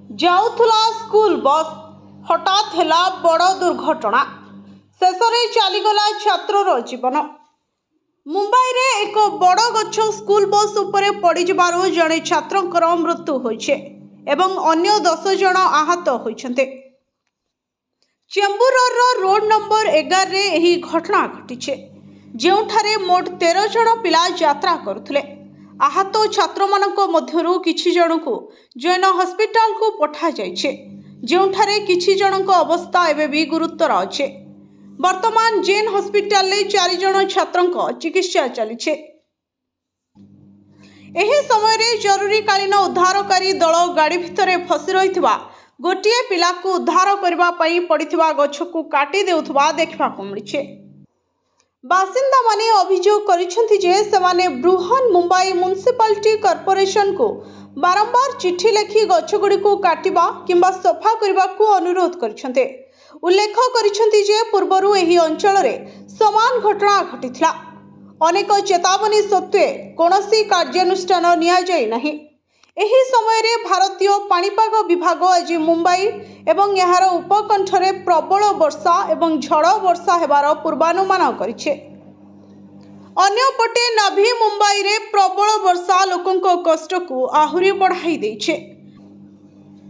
जाउथुला school bus हठात हेला बड़ दुर्घटना शेष में चलीगला छात्रर जीवन। मुंबई रे एक बड़ गछ स्कूल बस उपरे पड़ जड़े छात्रंकर मृत्यु होइछे एवं अन्य 10 जन आहत होइछन्ते। चेंबूर रोड नंबर 11 रे एही घटना घटिछे जेउठारे मोट 13 जन पिला यात्रा करुथले। आहत छात्र मानक मध्यरु किछि जनकु जैन हॉस्पिटल को पठा जाइछे जेउठारे किछि जनक अवस्था एबे भी गुरुतर अछि। वर्तमान जैन हॉस्पिटल ले 4 जन छात्रंक चिकित्सा चलिछे। एही समय रे जरूरीकालीन उद्धारकारी दल गाड़ी भितरे फसी रहितबा गोटिए पिला को उद्धार करबा पई पड़ितबा गछकु काटी देउथबा देखबा को मिलिछे। बासिंदा माने अभियोग करिसेंति जे सेमाने बृहन मुंबई म्युनिसिपालिटी कॉर्पोरेशन को बारंबार चिठी लेखि गछगुडी को काटिबा किंबा सफा करबा को अनुरोध करिसेंते। उल्लेख करिसेंति जे पूर्वरु एही अंचल रे समान घटना घटिथिला। अनेक चेतावनी सत्वे कोनोसी कार्यानुष्ठान निया जाय नाही। एही समय रे भारतीय पाणीपाग विभाग आज मुंबई एवं यार उपकंठरे प्रबल वर्षा एवं झड़ वर्षा हेबार पूर्वानुमान करिछे। अन्यपटे नवी मुंबई रे प्रबल वर्षा लोकंको कष्ट को आहुरी बढ़ाई देइछे।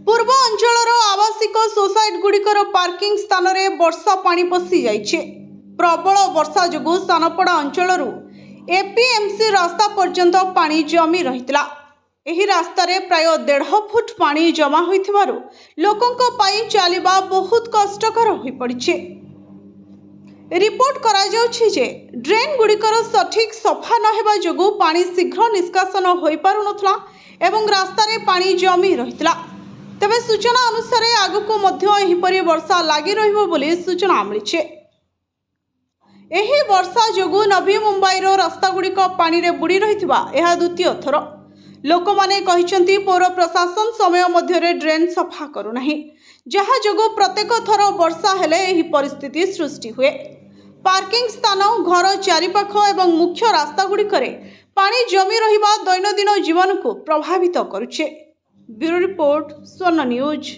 पूर्व अंचलर आवासिक सोसाइटी गुड़िकर पार्किंग स्थान रे वर्षा पानी पसी जाइछे। प्रबल वर्षा जोगु सानपड़ा अंचलरू एपीएमसी रास्ता पर्यंत पानी जमी रहितला। एही रास्ता रे प्राय 1.5 फुट पानी जमा होइथिबारु लोकंको पाई चालिबा बहुत कष्टकर होई पड़िछे। रिपोर्ट करा जाउछि जे ड्रेन गुड़िकर सठिक सफा न हेबा जोगु पानी शीघ्र निष्कासन होई पारु नथला एवं रास्ता रे पानी जमी रहितला। तबे सूचना अनुसार आगको मध्य एहिपरि वर्षा लागि रहिबो बोली सूचना मिलिछे। एही वर्षा जोगु नवी मुंबईर रास्ता गुड़िक पानी रे बुड़ी रहितबा एहा द्वितीय थर। लोकमाने कहिसंती पौर प्रशासन समय मध्य ड्रेन सफा करू नाही जहा जोगु प्रत्येक थर वर्षा हेले एही परिस्थिति सृष्टि हुए। पार्किंग स्थान घर चारिपाख एवं मुख्य रास्ता गुड़िकरे पानी जमी रहिबा दैनंदिन जीवन को प्रभावित करुछे। ब्यूरो रिपोर्ट स्वर्ण न्यूज।